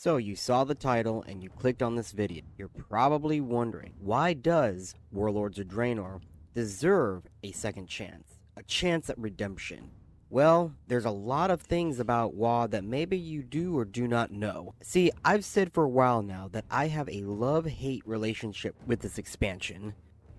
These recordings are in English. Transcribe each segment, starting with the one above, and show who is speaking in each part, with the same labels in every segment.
Speaker 1: So you saw the title and you clicked on this video. You're probably wondering, why does Warlords of Draenor deserve a second chance? A chance at redemption? Well, there's a lot of things about WoW that maybe you do or do not know. See, I've said for a while now that I have a love-hate relationship with this expansion.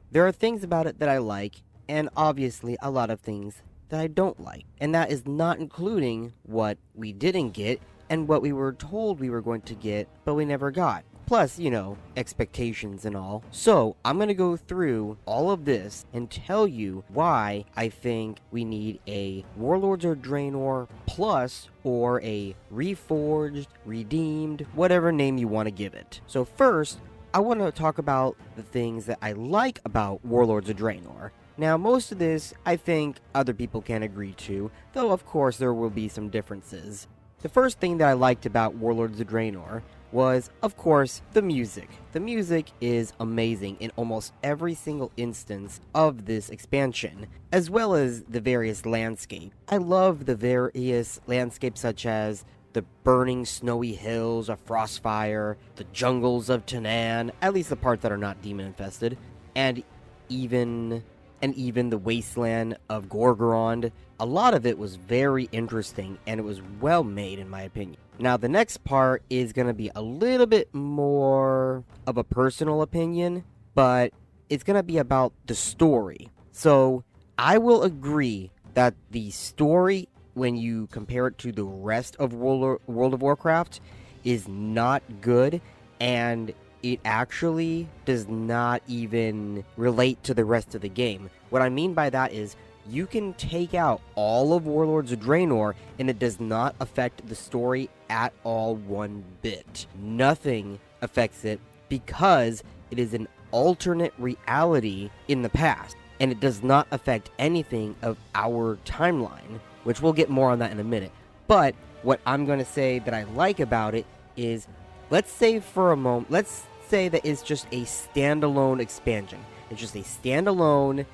Speaker 1: There are things about it that I like, and obviously a lot of things that I don't like. And that is not including what we didn't get and what we were told we were going to get, but we never got. Plus, you know, expectations and all. So, I'm going to go through all of this and tell you why I think we need a Warlords of Draenor Plus or a Reforged, Redeemed, whatever name you want to give it. So first, I want to talk about the things that I like about Warlords of Draenor. Now, most of this, I think other people can agree to, though of course there will be some differences. The first thing that I liked about Warlords of Draenor was, of course, the music. The music is amazing in almost every single instance of this expansion, as well as the various landscapes. I love the various landscapes such as the burning snowy hills of Frostfire, the jungles of Tanan, at least the parts that are not demon-infested, and even the wasteland of Gorgorond. A lot of it was very interesting, and it was well made in my opinion. Now, the next part is going to be a little bit more of a personal opinion, but it's going to be about the story. So, I will agree that the story, when you compare it to the rest of World of Warcraft, is not good, and it actually does not even relate to the rest of the game. What I mean by that is, you can take out all of Warlords of Draenor, and it does not affect the story at all one bit. Nothing affects it because it is an alternate reality in the past, and it does not affect anything of our timeline, which we'll get more on that in a minute. But what I'm going to say that I like about it is, let's say for a moment, let's say that it's just a standalone expansion. It's just a standalone,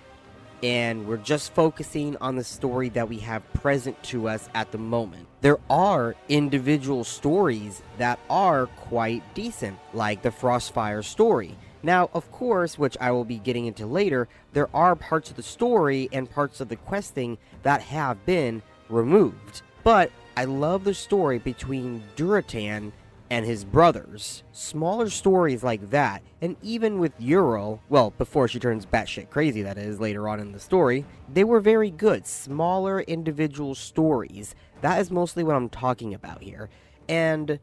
Speaker 1: and we're just focusing on the story that we have present to us at the moment. There are individual stories that are quite decent, like the Frostfire story. Now, of course, which I will be getting into later, there are parts of the story and parts of the questing that have been removed. But I love the story between Duratan and his brothers. Smaller stories like that, and even with Uriel, well, before she turns batshit crazy, that is, later on in the story, they were very good. Smaller individual stories. That is mostly what I'm talking about here. And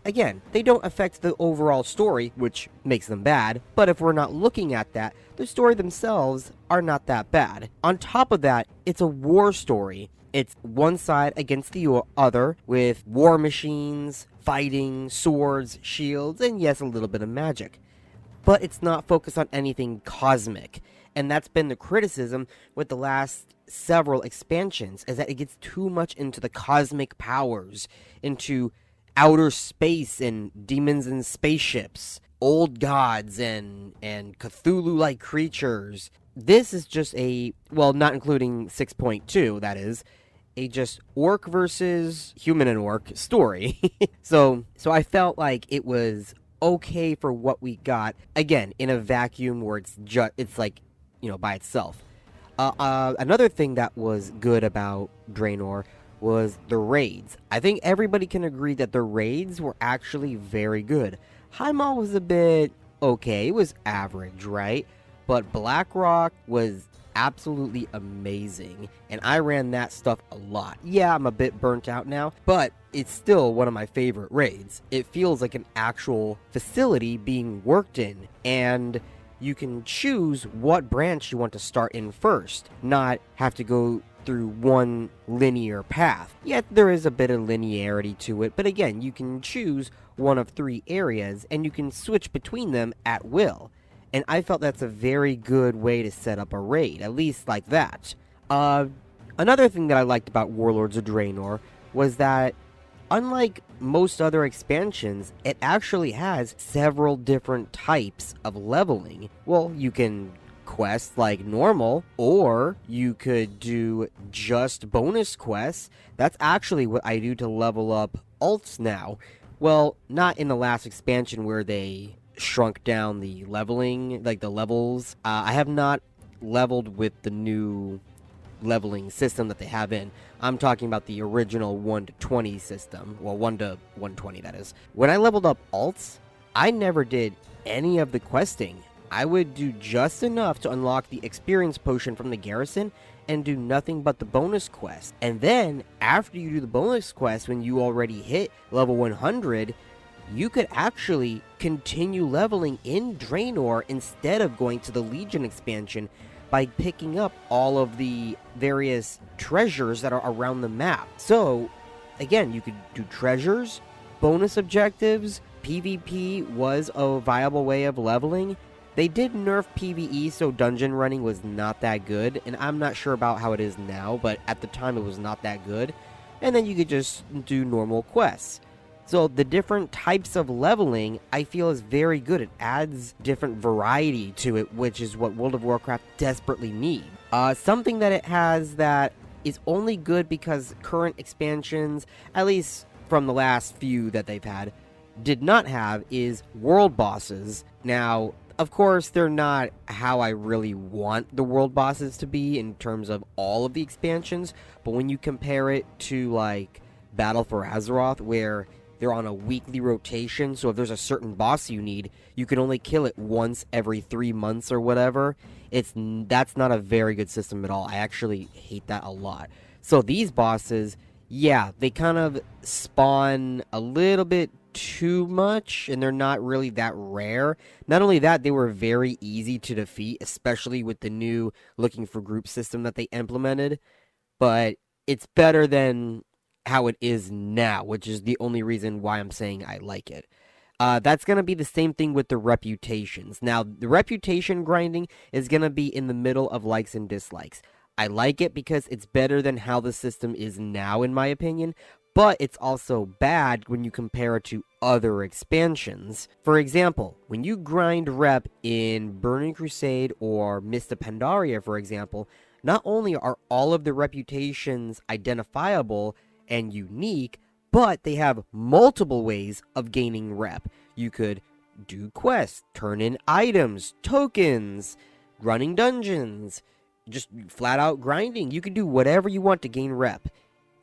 Speaker 1: again, they don't affect the overall story, which makes them bad, but if we're not looking at that, the story themselves are not that bad. On top of that, it's a war story. It's one side against the other, with war machines, fighting, swords, shields, and yes, a little bit of magic. But it's not focused on anything cosmic, and that's been the criticism with the last several expansions, is that it gets too much into the cosmic powers, into outer space and demons and spaceships, old gods and Cthulhu-like creatures. This is just a, well, not including 6.2, that is, a just orc versus human and orc story. So I felt like it was okay for what we got, again, in a vacuum where it's like, you know, by itself. Another thing that was good about Draenor was the raids. I think everybody can agree that the raids were actually very good. Highmaul was a bit okay, it was average, right? But Blackrock was absolutely amazing, and I ran that stuff a lot. Yeah, I'm a bit burnt out now, but it's still one of my favorite raids. It feels like an actual facility being worked in, and you can choose what branch you want to start in first, not have to go through one linear path. Yet there is a bit of linearity to it, but again, you can choose one of 3 areas, and you can switch between them at will. And I felt that's a very good way to set up a raid, at least like that. Another thing that I liked about Warlords of Draenor was that, unlike most other expansions, it actually has several different types of leveling. Well, you can quest like normal, or you could do just bonus quests. That's actually what I do to level up alts now. Well, not in the last expansion where they shrunk down the leveling, like the levels. I have not leveled with the new leveling system that they have in. I'm talking about the original 1 to 20 system. Well, 1 to 120, that is. When I leveled up alts, I never did any of the questing. I would do just enough to unlock the experience potion from the garrison and do nothing but the bonus quest. And then, after you do the bonus quest, when you already hit level 100, you could actually continue leveling in Draenor instead of going to the Legion expansion by picking up all of the various treasures that are around the map. So, again, you could do treasures, bonus objectives, PvP was a viable way of leveling. They did nerf PvE, so dungeon running was not that good, and I'm not sure about how it is now, but at the time it was not that good. And then you could just do normal quests. So the different types of leveling, I feel, is very good. It adds different variety to it, which is what World of Warcraft desperately needs. Something that it has that is only good because current expansions, at least from the last few that they've had, did not have, is world bosses. Now, of course, they're not how I really want the world bosses to be in terms of all of the expansions, but when you compare it to, like, Battle for Azeroth, where they're on a weekly rotation, so if there's a certain boss you need, you can only kill it once every 3 months or whatever. That's not a very good system at all. I actually hate that a lot. So these bosses, yeah, they kind of spawn a little bit too much, and they're not really that rare. Not only that, they were very easy to defeat, especially with the new looking for group system that they implemented. But it's better than how it is now, which is the only reason why I'm saying I like it. That's going to be the same thing with the reputations. Now, the reputation grinding is going to be in the middle of likes and dislikes. I like it because it's better than how the system is now, in my opinion, but it's also bad when you compare it to other expansions. For example, when you grind rep in Burning Crusade or Mist of Pandaria, for example, not only are all of the reputations identifiable and unique, but they have multiple ways of gaining rep. You could do quests, turn in items, tokens, running dungeons, just flat out grinding. You can do whatever you want to gain rep.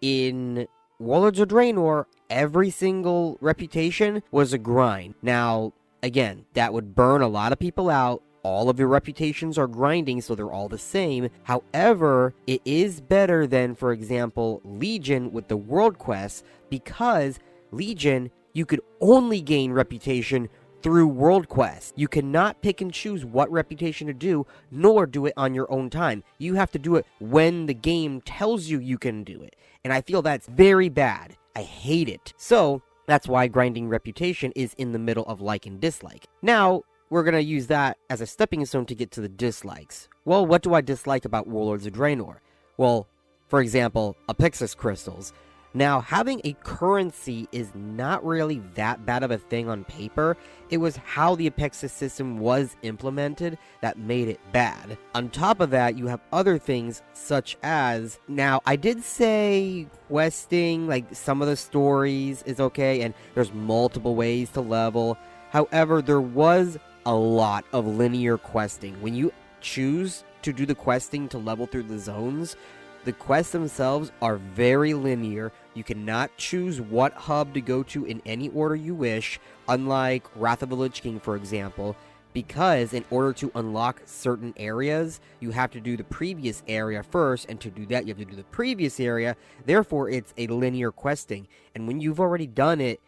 Speaker 1: In Warlords of Draenor, every single reputation was a grind. Now, again, that would burn a lot of people out. All of your reputations are grinding, so they're all the same. However, it is better than, for example, Legion with the world quests, because Legion, you could only gain reputation through world quests. You cannot pick and choose what reputation to do, nor do it on your own time. You have to do it when the game tells you you can do it. And I feel that's very bad. I hate it. So, that's why grinding reputation is in the middle of like and dislike. Now, we're going to use that as a stepping stone to get to the dislikes. Well, what do I dislike about Warlords of Draenor? Well, for example, Apixis crystals. Now, having a currency is not really that bad of a thing on paper. It was how the Apixis system was implemented that made it bad. On top of that, you have other things such as, now, I did say questing, like some of the stories is okay, and there's multiple ways to level. However, there was a lot of linear questing. When you choose to do the questing to level through the zones, the quests themselves are very linear. You cannot choose what hub to go to in any order you wish, unlike Wrath of the Lich King, for example, because in order to unlock certain areas, you have to do the previous area first, and to do that, you have to do the previous area. Therefore, it's a linear questing. And when you've already done it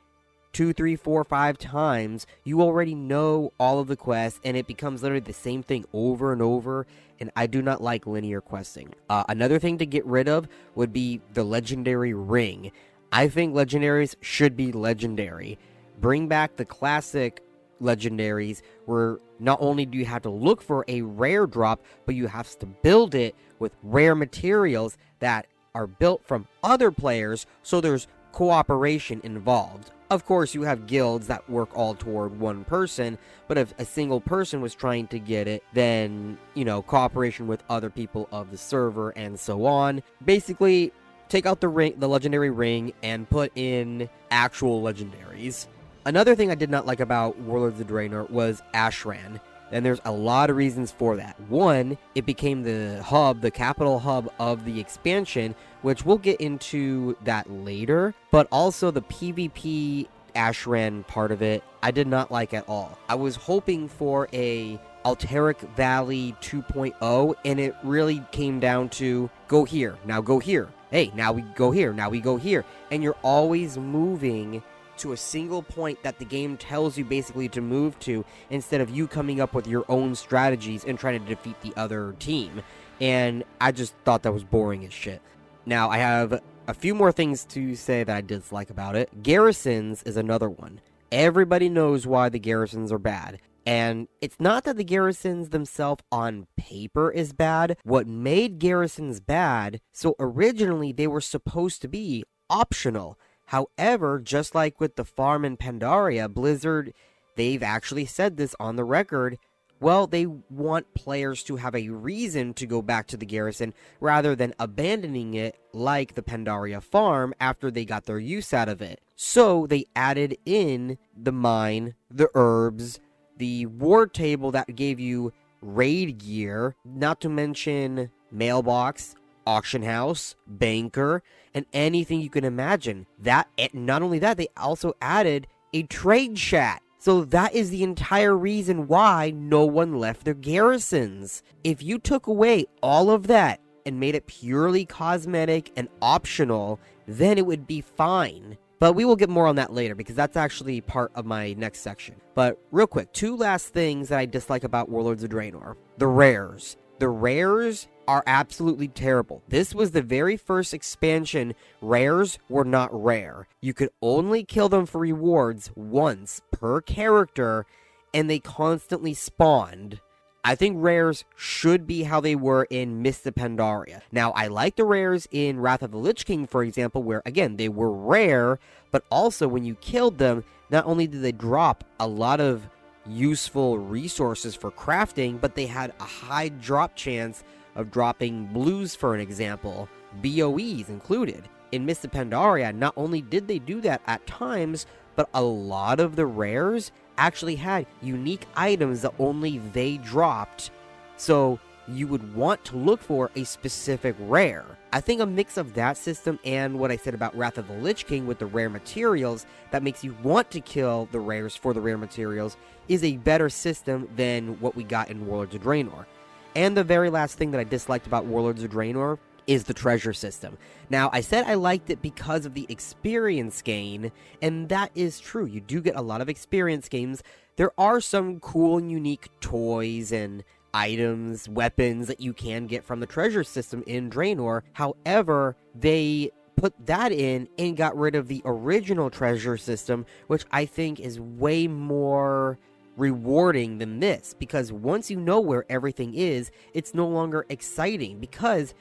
Speaker 1: 2, 3, 4, 5 times, you already know all of the quests, and it becomes literally the same thing over and over, and I do not like linear questing. Another thing to get rid of would be the legendary ring. I think legendaries should be legendary. Bring back the classic legendaries, where not only do you have to look for a rare drop, but you have to build it with rare materials that are built from other players, so there's cooperation involved. Of course, you have guilds that work all toward one person, but if a single person was trying to get it, then, you know, cooperation with other people of the server and so on. Basically, take out the legendary ring, and put in actual legendaries. Another thing I did not like about Warlords of Draenor was Ashran, and there's a lot of reasons for that. One, it became the hub, the capital hub of the expansion, which we'll get into that later, but also the PvP Ashran part of it, I did not like at all. I was hoping for a Alteric Valley 2.0, and it really came down to go here, now go here. Hey, now we go here, now we go here. And you're always moving to a single point that the game tells you basically to move to, instead of you coming up with your own strategies and trying to defeat the other team. And I just thought that was boring as shit. Now, I have a few more things to say that I dislike about it. Garrisons is another one. Everybody knows why the Garrisons are bad. And it's not that the Garrisons themselves on paper is bad. What made Garrisons bad, so originally they were supposed to be optional. However, just like with the farm in Pandaria, Blizzard, they've actually said this on the record, well, they want players to have a reason to go back to the garrison rather than abandoning it like the Pandaria farm after they got their use out of it. So they added in the mine, the herbs, the ward table that gave you raid gear, not to mention mailbox, auction house, banker, and anything you can imagine. That, not only that, they also added a trade chat. So that is the entire reason why no one left their garrisons. If you took away all of that and made it purely cosmetic and optional, then it would be fine. But we will get more on that later, because that's actually part of my next section. But real quick, two last things that I dislike about Warlords of Draenor. The rares. The rares are absolutely terrible. This was the very first expansion. Rares were not rare. You could only kill them for rewards once per character, and they constantly spawned. I think rares should be how they were in Mists of Pandaria. Now, I like the rares in Wrath of the Lich King, for example, where, again, they were rare, but also when you killed them, not only did they drop a lot of useful resources for crafting, but they had a high drop chance of dropping blues, for an example, BOEs included. In Mists of Pandaria, not only did they do that at times, but a lot of the rares actually had unique items that only they dropped, so you would want to look for a specific rare. I think a mix of that system and what I said about Wrath of the Lich King with the rare materials that makes you want to kill the rares for the rare materials is a better system than what we got in Warlords of Draenor. And the very last thing that I disliked about Warlords of Draenor is the treasure system. Now, I said I liked it because of the experience gain, and that is true. You do get a lot of experience gains. There are some cool and unique toys and items, weapons that you can get from the treasure system in Draenor. However, they put that in and got rid of the original treasure system, which I think is way more rewarding than this, because once you know where everything is, it's no longer exciting, because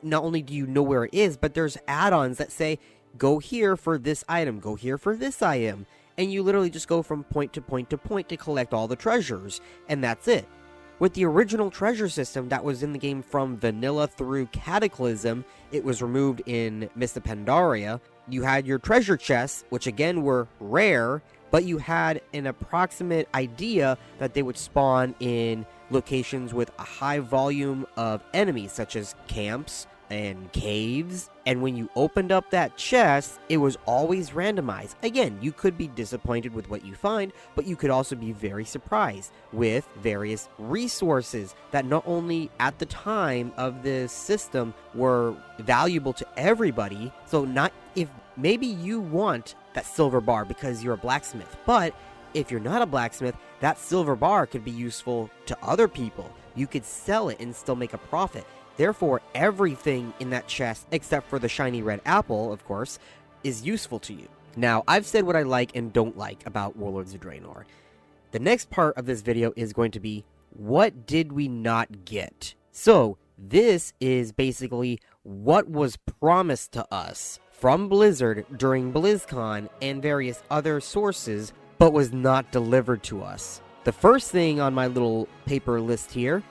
Speaker 1: not only do you know where it is, but there's add-ons that say, go here for this item, go here for this item, and you literally just go from point to point to point to collect all the treasures, and that's it. With the original treasure system that was in the game from vanilla through Cataclysm, it was removed in Mists of Pandaria. You had your treasure chests, which again were rare, but you had an approximate idea that they would spawn in locations with a high volume of enemies, such as camps and caves. And when you opened up that chest, it was always randomized. Again, you could be disappointed with what you find, but you could also be very surprised with various resources that not only at the time of this system were valuable to everybody. So not if maybe you want that silver bar because you're a blacksmith, but if you're not a blacksmith, that silver bar could be useful to other people. You could sell it and still make a profit. Therefore, everything in that chest, except for the shiny red apple, of course, is useful to you. Now, I've said what I like and don't like about Warlords of Draenor. The next part of this video is going to be, what did we not get? So, this is basically what was promised to us from Blizzard during BlizzCon and various other sources, but was not delivered to us. The first thing on my little paper list here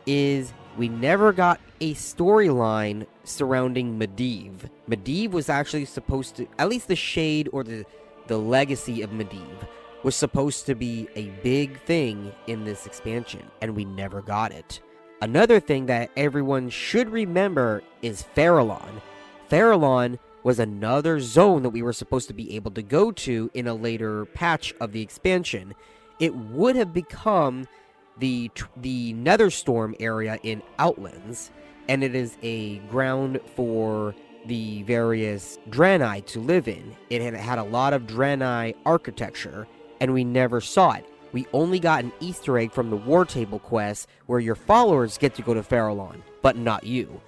Speaker 1: is we never got a storyline surrounding Medivh. Medivh was actually supposed to, at least the shade or the legacy of Medivh was supposed to be a big thing in this expansion, and we never got it. Another thing that everyone should remember is Farallon. Farallon was another zone that we were supposed to be able to go to in a later patch of the expansion. It would have become the Netherstorm area in Outlands, and it is a ground for the various Draenei to live in. It had a lot of Draenei architecture, and we never saw it. We only got an Easter egg from the War Table quest where your followers get to go to Farallon, but not you.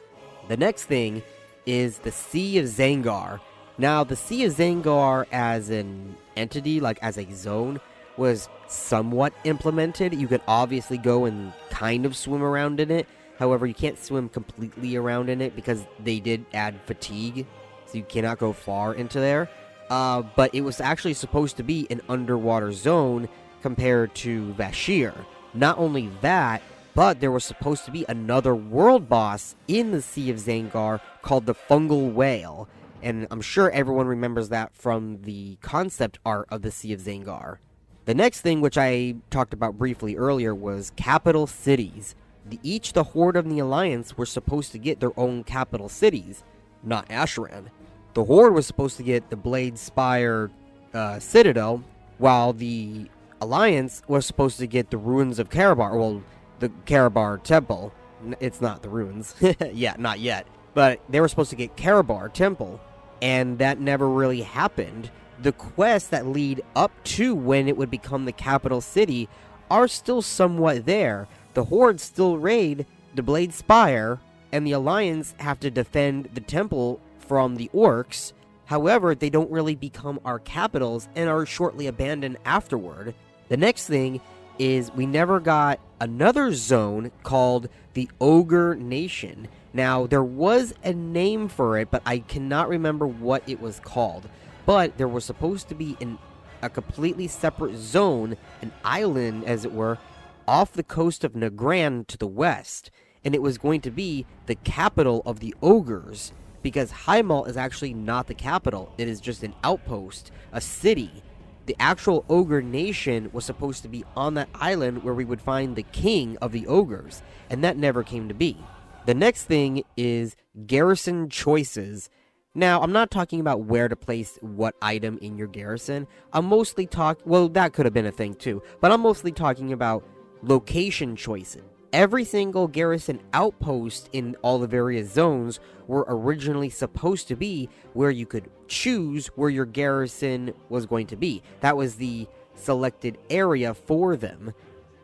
Speaker 1: The next thing is the Sea of Zangar. Now, the Sea of Zangar as an entity, like as a zone, was somewhat implemented. You could obviously go and kind of swim around in it. However, you can't swim completely around in it because they did add fatigue, so you cannot go far into there. But it was actually supposed to be an underwater zone compared to Vashir. Not only that, but there was supposed to be another world boss in the Sea of Zangar called the Fungal Whale. And I'm sure everyone remembers that from the concept art of the Sea of Zangar. The next thing, which I talked about briefly earlier, was capital cities. Each the Horde and the Alliance were supposed to get their own capital cities, not Asheran. The Horde was supposed to get the Blade Spire Citadel, while the Alliance was supposed to get the Ruins of Karabar, well, the Karabar Temple. It's not the ruins. Yeah, not yet. But they were supposed to get Karabar Temple, and that never really happened. The quests that lead up to when it would become the capital city are still somewhat there. The Horde still raid the Blade Spire, and the Alliance have to defend the temple from the orcs. However, they don't really become our capitals and are shortly abandoned afterward. The next thing is we never got another zone called the Ogre Nation. Now, there was a name for it, but I cannot remember what it was called. But there was supposed to be a completely separate zone, an island, as it were, off the coast of Nagran to the west. And it was going to be the capital of the ogres, because Highmalt is actually not the capital. It is just an outpost, a city. The actual Ogre Nation was supposed to be on that island where we would find the king of the ogres, and that never came to be. The next thing is Garrison Choices. Now, I'm not talking about where to place what item in your garrison. I'm mostly well, that could have been a thing too, but I'm mostly talking about location choices. Every single garrison outpost in all the various zones were originally supposed to be where you could choose where your garrison was going to be. That was the selected area for them,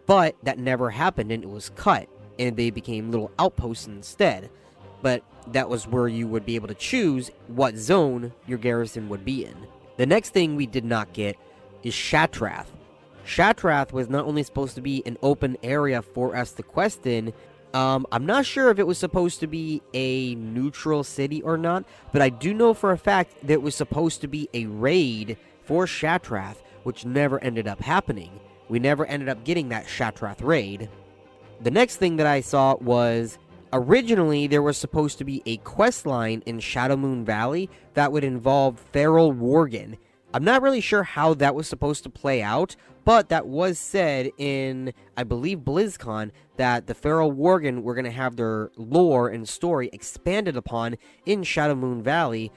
Speaker 1: but that never happened, and it was cut, and they became little outposts instead. But that was where you would be able to choose what zone your garrison would be in. The next thing we did not get is Shattrath. Shattrath was not only supposed to be an open area for us to quest in, I'm not sure if it was supposed to be a neutral city or not, but I do know for a fact that it was supposed to be a raid for Shattrath, which never ended up happening. We never ended up getting that Shattrath raid. The next thing that I saw was, originally there was supposed to be a quest line in Shadowmoon Valley that would involve Feral Worgen. I'm not really sure how that was supposed to play out, but that was said in, I believe, BlizzCon, that the Feral Worgen were going to have their lore and story expanded upon in Shadowmoon Valley,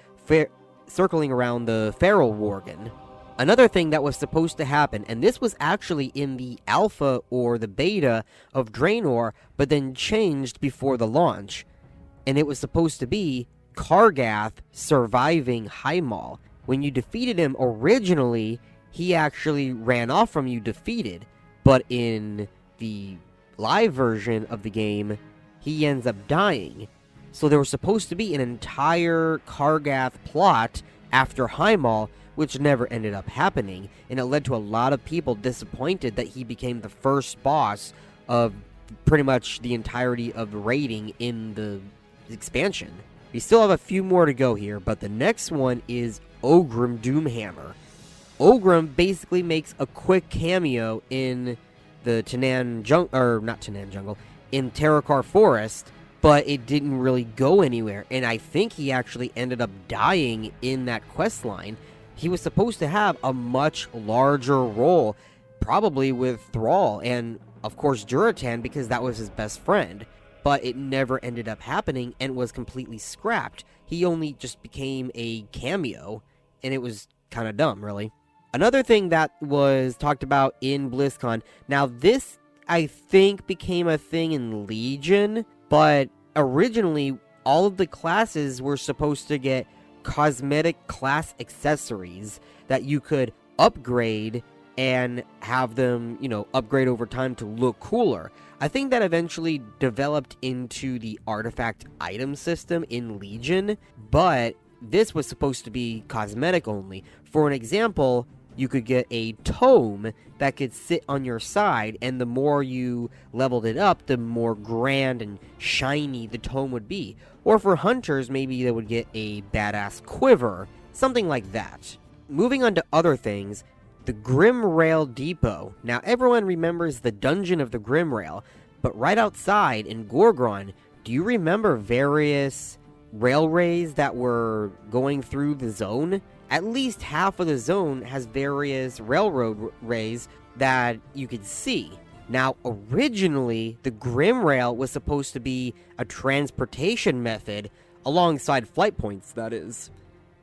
Speaker 1: circling around the Feral Worgen. Another thing that was supposed to happen, and this was actually in the alpha or the beta of Draenor, but then changed before the launch, and it was supposed to be Kargath surviving Highmaul. When you defeated him originally, he actually ran off from you defeated, but in the live version of the game, he ends up dying. So there was supposed to be an entire Kargath plot after Highmaul, which never ended up happening, and it led to a lot of people disappointed that he became the first boss of pretty much the entirety of the raiding in the expansion. We still have a few more to go here, but the next one is Ogram Doomhammer. Ogram basically makes a quick cameo in the Tanan Jungle, or not Tanan Jungle, in Terrakar Forest, but it didn't really go anywhere, and I think he actually ended up dying in that quest line. He was supposed to have a much larger role, probably with Thrall, and of course Duratan, because that was his best friend, but it never ended up happening and was completely scrapped. He only just became a cameo, and it was kind of dumb, really. Another thing that was talked about in BlizzCon, now this, I think, became a thing in Legion, but originally, all of the classes were supposed to get cosmetic class accessories that you could upgrade and have them, upgrade over time to look cooler. I think that eventually developed into the artifact item system in Legion, but this was supposed to be cosmetic only. For an example, you could get a tome that could sit on your side, and the more you leveled it up, the more grand and shiny the tome would be. Or for hunters, maybe they would get a badass quiver, something like that. Moving on to other things, the Grim Rail Depot. Now, everyone remembers the Dungeon of the Grim Rail, but right outside in Gorgon, do you remember various railways that were going through the zone? At least half of the zone has various railroad rays that you could see. Now, originally, the Grim Rail was supposed to be a transportation method alongside flight points, that is.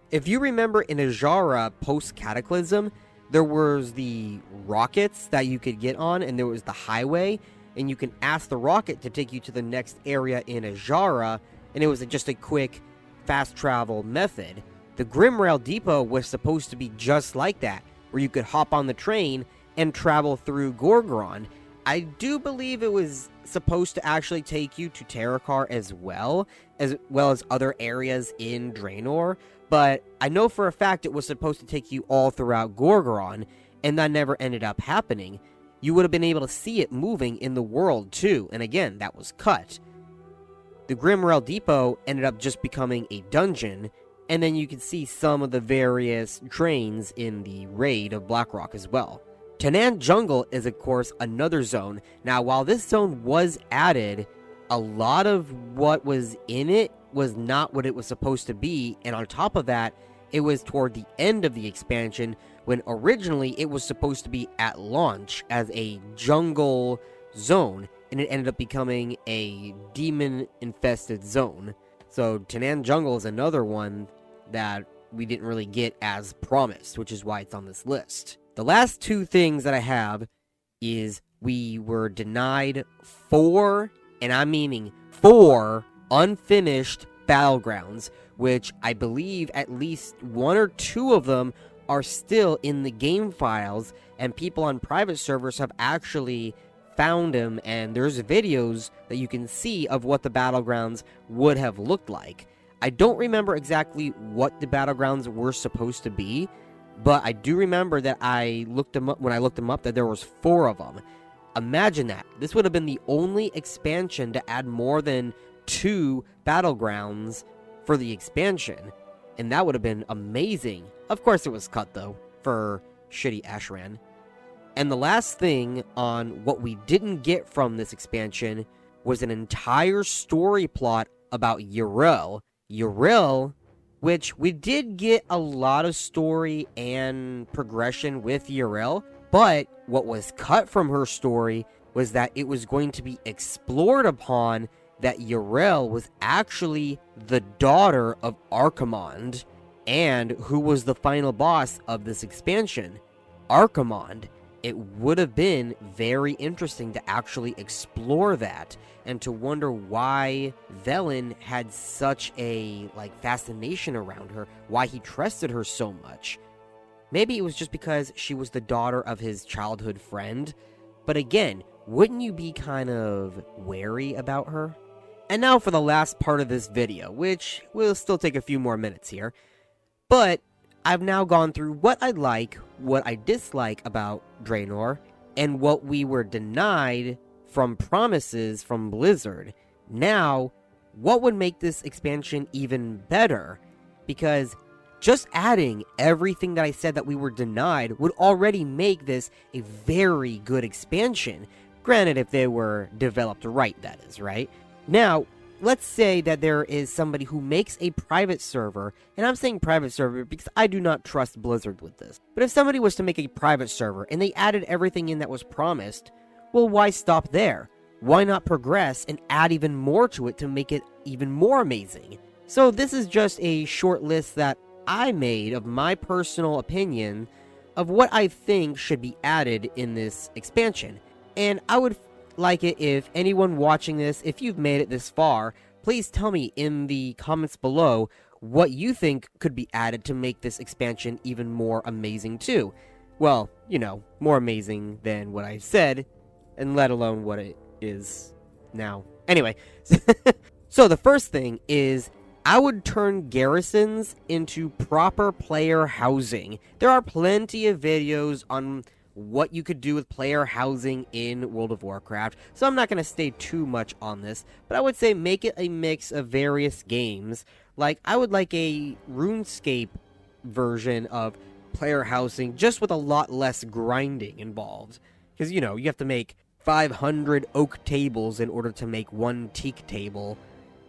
Speaker 1: If you remember in Ajara post-Cataclysm, there was the rockets that you could get on, and there was the highway, and you can ask the rocket to take you to the next area in Ajara, and it was just a quick, fast travel method. The Grim Rail Depot was supposed to be just like that, where you could hop on the train and travel through Gorgon. I do believe it was supposed to actually take you to Terakar as well as other areas in Draenor, but I know for a fact it was supposed to take you all throughout Gorgon, and that never ended up happening. You would have been able to see it moving in the world too, and again, that was cut. The Grim Rail Depot ended up just becoming a dungeon, and then you can see some of the various trains in the raid of Blackrock as well. Tanan Jungle is, of course, another zone. Now, while this zone was added, a lot of what was in it was not what it was supposed to be, and on top of that, it was toward the end of the expansion, when originally it was supposed to be at launch as a jungle zone, and it ended up becoming a demon-infested zone. So Tanan Jungle is another one that we didn't really get as promised, which is why it's on this list. The last two things that I have is we were denied 4, and I'm meaning 4, unfinished Battlegrounds, which I believe at least 1 or 2 of them are still in the game files, and people on private servers have actually found them, and there's videos that you can see of what the Battlegrounds would have looked like. I don't remember exactly what the Battlegrounds were supposed to be, but I do remember that I looked them up when I looked them up that there was 4 of them. Imagine that. This would have been the only expansion to add more than 2 Battlegrounds for the expansion, and that would have been amazing. Of course it was cut, though, for shitty Ashran. And the last thing on what we didn't get from this expansion was an entire story plot about Yrel. Yrel, which we did get a lot of story and progression with Yrel, but what was cut from her story was that it was going to be explored upon that Yrel was actually the daughter of Archimonde, and who was the final boss of this expansion, Archimonde. It would have been very interesting to actually explore that, and to wonder why Velen had such a, fascination around her, why he trusted her so much. Maybe it was just because she was the daughter of his childhood friend, but again, wouldn't you be kind of wary about her? And now for the last part of this video, which will still take a few more minutes here, but I've now gone through what I like, what I dislike about Draenor, and what we were denied from promises from Blizzard. Now, what would make this expansion even better? Because just adding everything that I said that we were denied would already make this a very good expansion. Granted, if they were developed right, that is, right? Now, let's say that there is somebody who makes a private server, and I'm saying private server because I do not trust Blizzard with this. But if somebody was to make a private server and they added everything in that was promised, well, why stop there? Why not progress and add even more to it to make it even more amazing? So this is just a short list that I made of my personal opinion of what I think should be added in this expansion. And I would like it if anyone watching this, if you've made it this far, please tell me in the comments below what you think could be added to make this expansion even more amazing too. Well, you know, more amazing than what I said, and let alone what it is now. Anyway, so the first thing is I would turn garrisons into proper player housing. There are plenty of videos on what you could do with player housing in World of Warcraft, so I'm not going to stay too much on this, but I would say make it a mix of various games. Like, I would like a RuneScape version of player housing, just with a lot less grinding involved. Because, you know, you have to make 500 oak tables in order to make one teak table.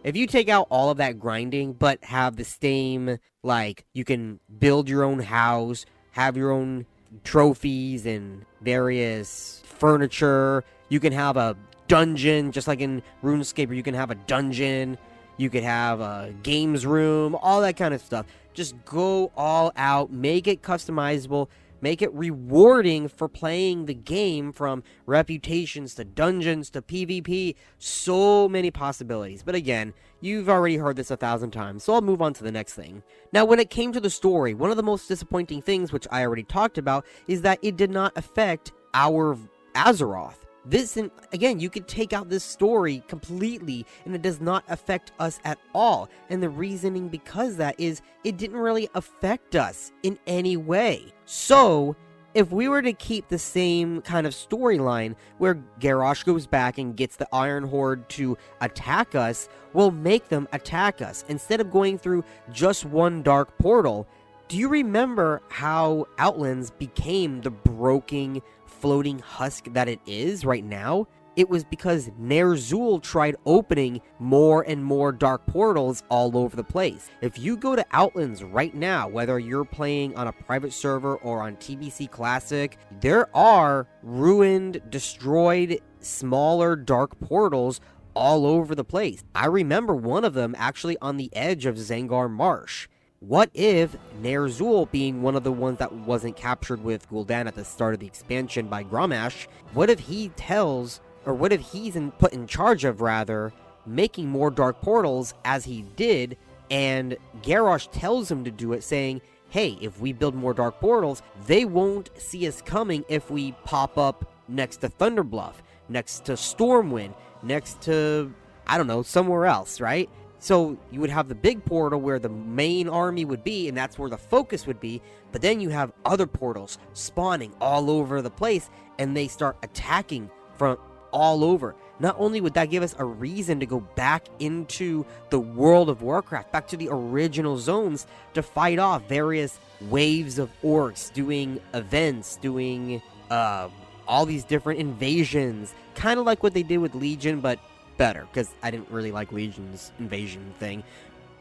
Speaker 1: If you take out all of that grinding, but have the same, like, you can build your own house, have your own trophies and various furniture, you can have a dungeon, just like in RuneScape, you can have a dungeon, you could have a games room, all that kind of stuff. Just go all out, make it customizable, make it rewarding for playing the game, from reputations to dungeons to PvP. So many possibilities. But again, you've already heard this 1,000 times, so I'll move on to the next thing. Now, when it came to the story, one of the most disappointing things, which I already talked about, is that it did not affect our Azeroth. This, and again, you could take out this story completely and it does not affect us at all. And the reasoning because that is it didn't really affect us in any way. So, if we were to keep the same kind of storyline where Garrosh goes back and gets the Iron Horde to attack us, we'll make them attack us instead of going through just one dark portal. Do you remember how Outlands became the broken, floating husk that it is right now? It was because Ner'zhul tried opening more and more dark portals all over the place. If you go to Outlands right now, whether you're playing on a private server or on TBC Classic, there are ruined, destroyed, smaller dark portals all over the place. I remember one of them actually on the edge of Zangar Marsh. What if Ner'zhul, being one of the ones that wasn't captured with Gul'dan at the start of the expansion by Grommash, what if he tells, or what if he's put in charge of, rather, making more dark portals as he did, and Garrosh tells him to do it, saying, hey, if we build more dark portals, they won't see us coming if we pop up next to Thunderbluff, next to Stormwind, next to, I don't know, somewhere else, right? So you would have the big portal where the main army would be, and that's where the focus would be, but then you have other portals spawning all over the place, and they start attacking from all over. Not only would that give us a reason to go back into the World of Warcraft, back to the original zones, to fight off various waves of orcs, doing events, doing all these different invasions, kind of like what they did with Legion, but better, because I didn't really like Legion's invasion thing.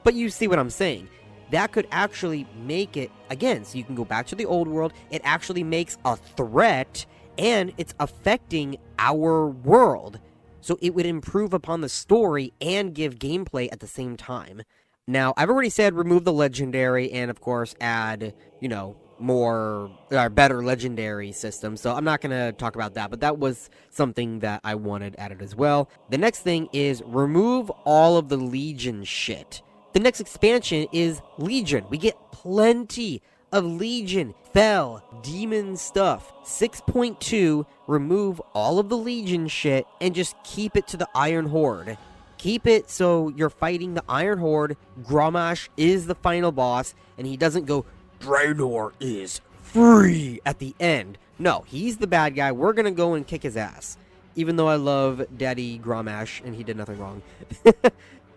Speaker 1: But you see what I'm saying. That could actually make it, again, so you can go back to the old world, it actually makes a threat, and it's affecting our world. So it would improve upon the story and give gameplay at the same time. Now, I've already said remove the legendary and, of course, add, you know, more, better legendary system, so I'm not going to talk about that, but that was something that I wanted added as well. The next thing is remove all of the Legion shit. The next expansion is Legion. We get plenty of Legion, Fel, Demon stuff. 6.2, remove all of the Legion shit and just keep it to the Iron Horde. Keep it so you're fighting the Iron Horde, Grommash is the final boss, and he doesn't go, Draenor is free at the end. No, he's the bad guy. We're gonna go and kick his ass. Even though I love Daddy Grommash, and he did nothing wrong.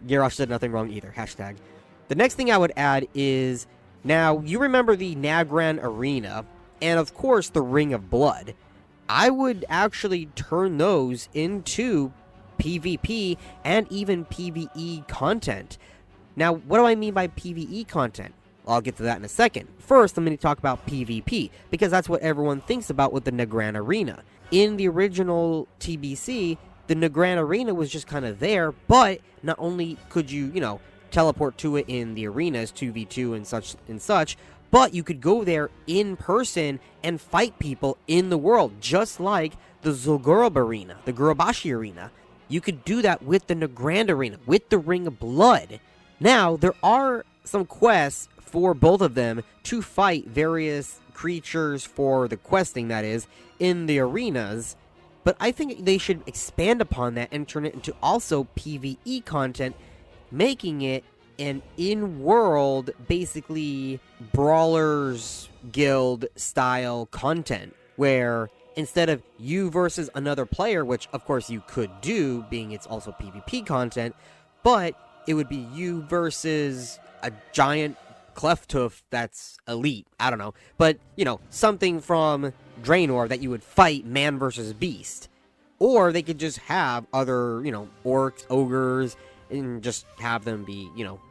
Speaker 1: Garrosh did nothing wrong either. Hashtag. The next thing I would add is, now, you remember the Nagran Arena, and of course the Ring of Blood. I would actually turn those into PvP, and even PvE content. Now, what do I mean by PvE content? I'll get to that in a second. First, I'm going to talk about PvP, because that's what everyone thinks about with the Nagrand Arena. In the original TBC, the Nagrand Arena was just kind of there, but not only could you, teleport to it in the arenas, 2v2 and such, but you could go there in person and fight people in the world, just like the Zul'Gurub Arena, the Gurubashi Arena. You could do that with the Nagrand Arena, with the Ring of Blood. Now, there are some quests for both of them to fight various creatures for the questing, that is, in the arenas, but I think they should expand upon that and turn it into also PvE content, making it an in-world, basically, Brawlers Guild style content, where instead of you versus another player, which of course you could do, being it's also PvP content, but it would be you versus a giant Clefthoof that's elite. I don't know. But, something from Draenor that you would fight man versus beast. Or they could just have other, orcs, ogres, and just have them be,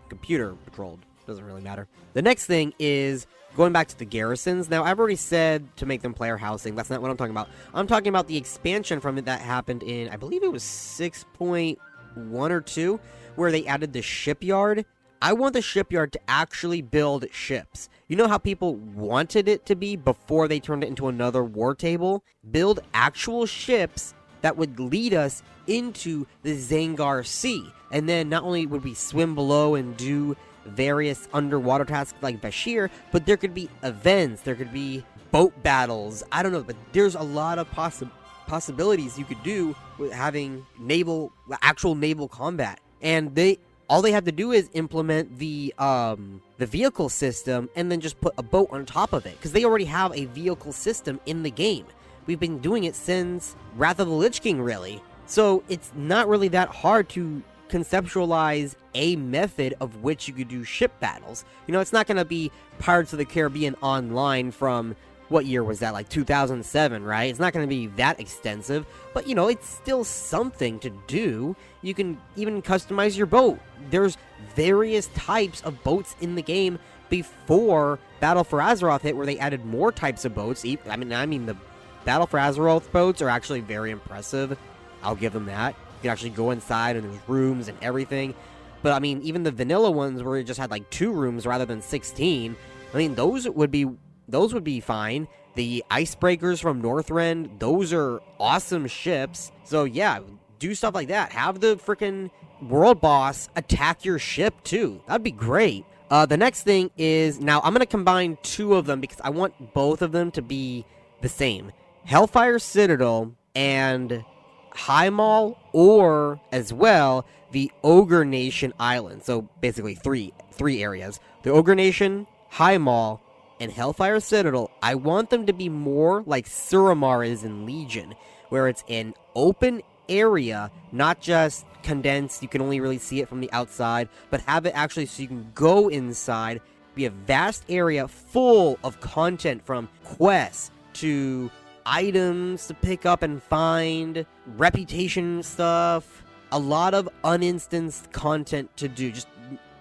Speaker 1: computer patrolled. Doesn't really matter. The next thing is going back to the garrisons. Now, I've already said to make them player housing. That's not what I'm talking about. I'm talking about the expansion from it that happened in, I believe it was 6.1 or 2, where they added the shipyard. I want the shipyard to actually build ships. You know how people wanted it to be before they turned it into another war table? Build actual ships that would lead us into the Zangar Sea. And then not only would we swim below and do various underwater tasks like Bashir, but there could be events, there could be boat battles. I don't know, but there's a lot of possibilities you could do with having actual naval combat. And all they have to do is implement the vehicle system and then just put a boat on top of it, because they already have a vehicle system in the game. We've been doing it since Wrath of the Lich King, really. So it's not really that hard to conceptualize a method of which you could do ship battles. It's not going to be Pirates of the Caribbean Online from, what year was that, like 2007, right? It's not going to be that extensive, but it's still something to do. You can even customize your boat. There's various types of boats in the game before Battle for Azeroth hit, where they added more types of boats. I mean the Battle for Azeroth boats are actually very impressive. I'll give them that. You can actually go inside and there's rooms and everything. But I mean, even the vanilla ones where it just had like 2 rooms rather than 16, I mean, those would be fine. The icebreakers from Northrend, those are awesome ships. So yeah, do stuff like that. Have the freaking world boss attack your ship too. That'd be great. The next thing is, now I'm going to combine 2 of them because I want both of them to be the same. Hellfire Citadel and High Mall, or as well the Ogre Nation Island. So basically three areas: the Ogre Nation, High Mall, and Hellfire Citadel. I want them to be more like Suramar is in Legion, where it's an open area, not just condensed, you can only really see it from the outside, but have it actually so you can go inside, be a vast area full of content, from quests to items to pick up and find, reputation stuff, a lot of uninstanced content to do, just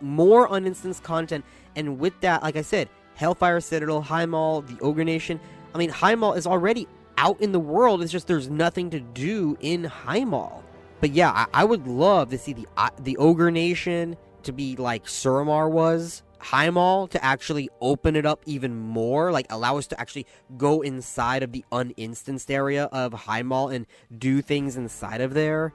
Speaker 1: more uninstanced content. And with that, like I said, Hellfire Citadel, High Mall, the Ogre Nation. I mean, High Mall is already out in the world. It's just there's nothing to do in High Mall. But yeah, I would love to see the Ogre Nation to be like Suramar was. High Mall to actually open it up even more, like allow us to actually go inside of the uninstanced area of High Mall and do things inside of there.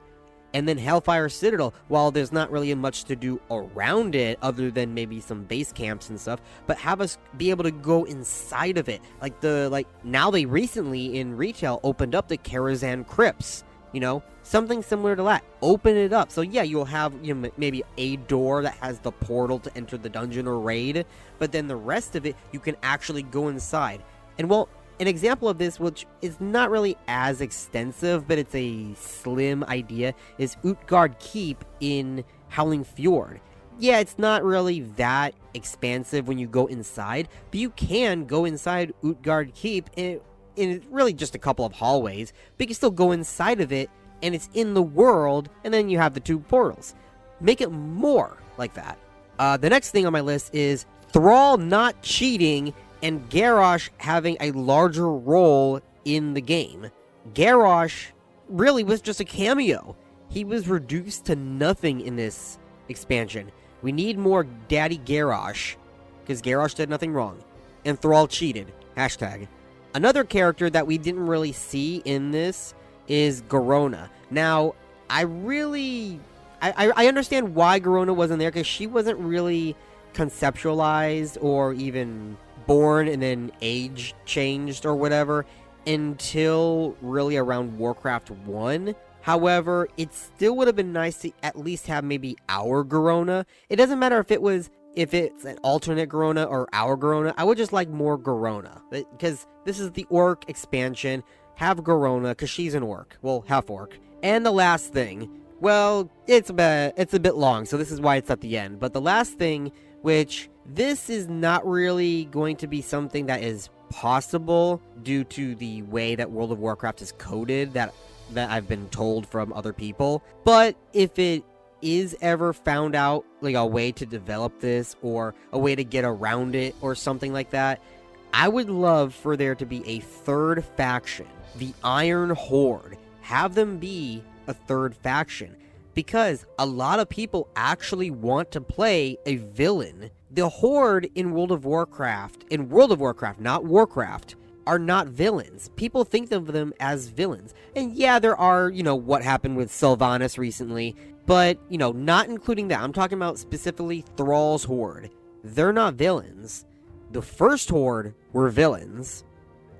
Speaker 1: And then Hellfire Citadel, while there's not really much to do around it other than maybe some base camps and stuff, but have us be able to go inside of it. Like now they recently in retail opened up the Karazhan Crypts, something similar to that. Open it up. So yeah, you'll have maybe a door that has the portal to enter the dungeon or raid, but then the rest of it you can actually go inside. And well, an example of this, which is not really as extensive, but it's a slim idea, is Utgard Keep in Howling Fjord. Yeah, it's not really that expansive when you go inside, but you can go inside Utgard Keep in really just a couple of hallways, but you can still go inside of it and it's in the world, and then you have the 2 portals. Make it more like that. The next thing on my list is Thrall not cheating and Garrosh having a larger role in the game. Garrosh really was just a cameo. He was reduced to nothing in this expansion. We need more Daddy Garrosh, because Garrosh did nothing wrong. And Thrall cheated. Hashtag. Another character that we didn't really see in this is Garona. Now, I understand why Garona wasn't there, because she wasn't really conceptualized or even born and then age changed or whatever until really around Warcraft 1. However, it still would have been nice to at least have maybe our Garona. It doesn't matter if it's an alternate Garona or our Garona. I would just like more Garona, because this is the orc expansion. Have Garona, because she's an orc. Well, half orc. And the last thing, well, it's a bit long, so this is why it's at the end. But the last thing, which this is not really going to be something that is possible due to the way that World of Warcraft is coded, that I've been told from other people. But if it is ever found out, like a way to develop this or a way to get around it or something like that, I would love for there to be a third faction, the Iron Horde. Have them be a third faction, because a lot of people actually want to play a villain. The Horde in World of Warcraft, not Warcraft, are not villains. People think of them as villains. And yeah, there are, what happened with Sylvanas recently, but, not including that. I'm talking about specifically Thrall's Horde. They're not villains. The first Horde were villains.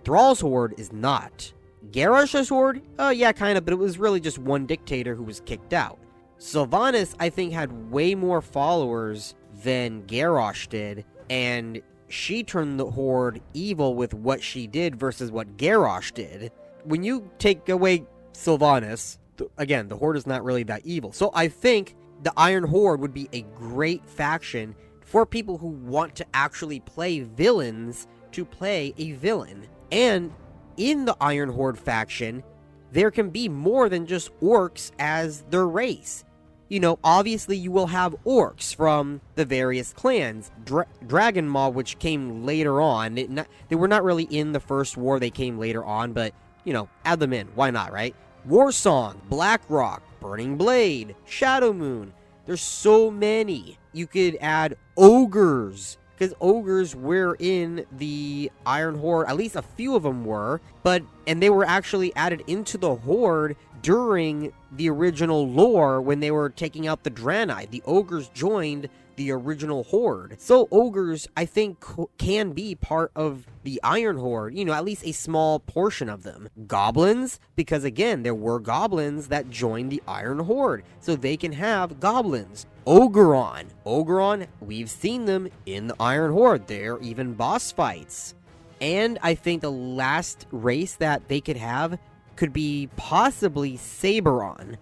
Speaker 1: Thrall's Horde is not. Garrosh's Horde? Yeah, kind of, but it was really just one dictator who was kicked out. Sylvanas, I think, had way more followers than Garrosh did, and she turned the Horde evil with what she did versus what Garrosh did. When you take away Sylvanas, again, the Horde is not really that evil. So I think the Iron Horde would be a great faction for people who want to actually play villains to play a villain. And in the Iron Horde faction, there can be more than just orcs as their race. Obviously you will have orcs from the various clans. Dragon Maw, which came later on, they were not really in the first war, they came later on, but, add them in. Why not, right? Warsong, Blackrock, Burning Blade, Shadow Moon. There's so many. You could add ogres, because ogres were in the Iron Horde. At least a few of them were, and they were actually added into the Horde during the original lore when they were taking out the Draenei. The ogres joined the original Horde. So ogres, I think, can be part of the Iron Horde, at least a small portion of them. Goblins, because again, there were goblins that joined the Iron Horde, so they can have goblins. Ogeron, we've seen them in the Iron Horde. There are even boss fights. And I think the last race that they could have could be possibly Saberon.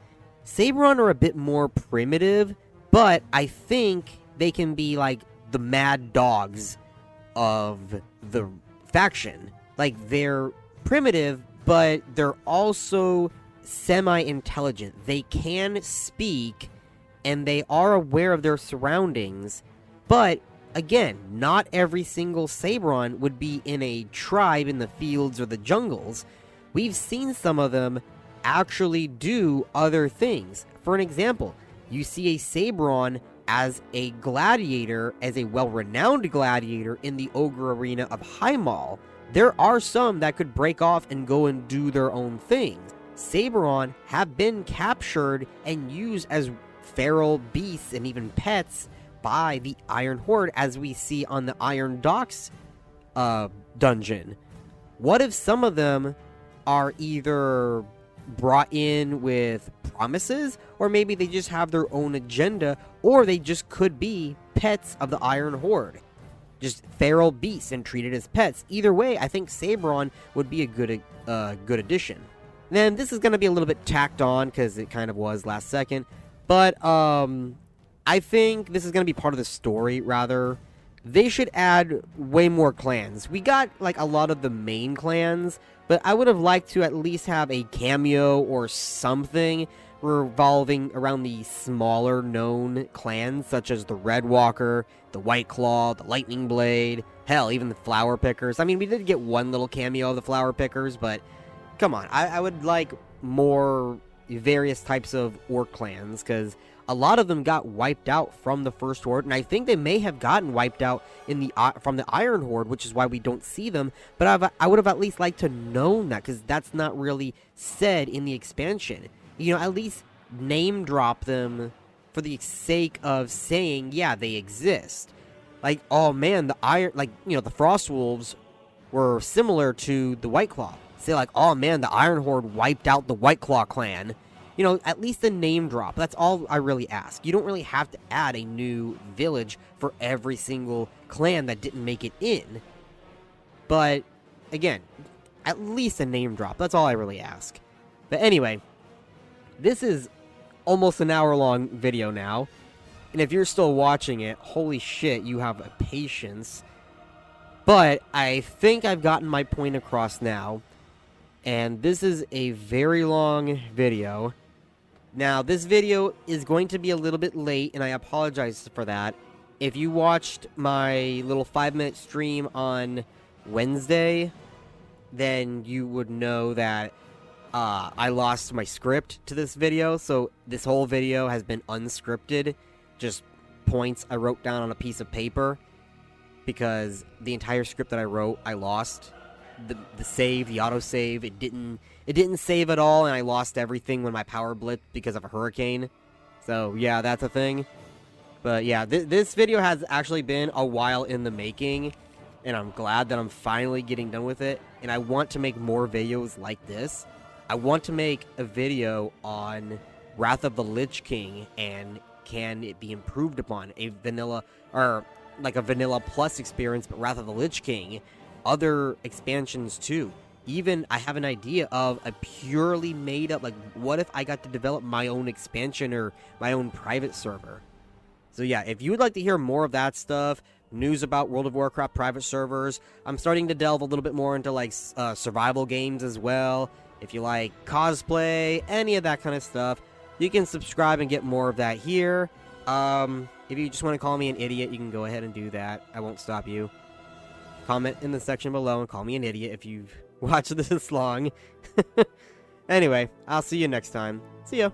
Speaker 1: Saberon are a bit more primitive, but I think they can be like the mad dogs of the faction. Like, they're primitive, but they're also semi-intelligent. They can speak, and they are aware of their surroundings, but again, not every single Saberon would be in a tribe in the fields or the jungles. We've seen some of them actually do other things. For an example, you see a Saberon as a gladiator, as a well-renowned gladiator in the Ogre Arena of Highmaul. There are some that could break off and go and do their own things. Saberon have been captured and used as feral beasts and even pets by the Iron Horde, as we see on the Iron Docks dungeon. What if some of them are either brought in with promises, or maybe they just have their own agenda, or they just could be pets of the Iron Horde, just feral beasts and treated as pets? Either way, I think Saberon would be a good addition. Then this is going to be a little bit tacked on because it kind of was last second, but I think this is going to be part of the story rather they should add way more clans. We got, like, a lot of the main clans, but I would have liked to at least have a cameo or something revolving around the smaller known clans, such as the Red Walker, the White Claw, the Lightning Blade, hell, even the Flower Pickers. I mean, we did get one little cameo of the Flower Pickers, but come on, I would like more various types of orc clans, because a lot of them got wiped out from the First Horde, and I think they may have gotten wiped out in the from the Iron Horde, which is why we don't see them, but I would have at least liked to known that, because that's not really said in the expansion. You know, at least name drop them for the sake of saying, yeah, they exist. Like, oh man, the the Frost Wolves were similar to the White Claw. Say like, oh man, the Iron Horde wiped out the White Claw clan. You know, at least a name drop. That's all I really ask. You don't really have to add a new village for every single clan that didn't make it in. But, again, at least a name drop. That's all I really ask. But anyway, this is almost an hour-long video now. And if you're still watching it, holy shit, you have a patience. But I think I've gotten my point across now. And this is a very long video. Now, this video is going to be a little bit late, and I apologize for that. If you watched my little 5-minute stream on Wednesday, then you would know that I lost my script to this video, so this whole video has been unscripted, just points I wrote down on a piece of paper, because the entire script that I wrote, I lost. The save, the autosave, it didn't save at all, and I lost everything when my power blipped because of a hurricane. So, yeah, that's a thing. But, yeah, this video has actually been a while in the making, and I'm glad that I'm finally getting done with it, and I want to make more videos like this. I want to make a video on Wrath of the Lich King, and can it be improved upon? A vanilla, or like a vanilla plus experience, but Wrath of the Lich King. Other expansions too. Even I have an idea of a purely made up, like, what if I got to develop my own expansion or my own private server? So yeah, if you would like to hear more of that stuff, news about World of Warcraft private servers, I'm starting to delve a little bit more into like survival games as well. If you like cosplay, any of that kind of stuff, you can subscribe and get more of that here. If you just want to call me an idiot, you can go ahead and do that. I won't stop you. Comment in the section below and call me an idiot if you've watched this long. Anyway, I'll see you next time. See ya.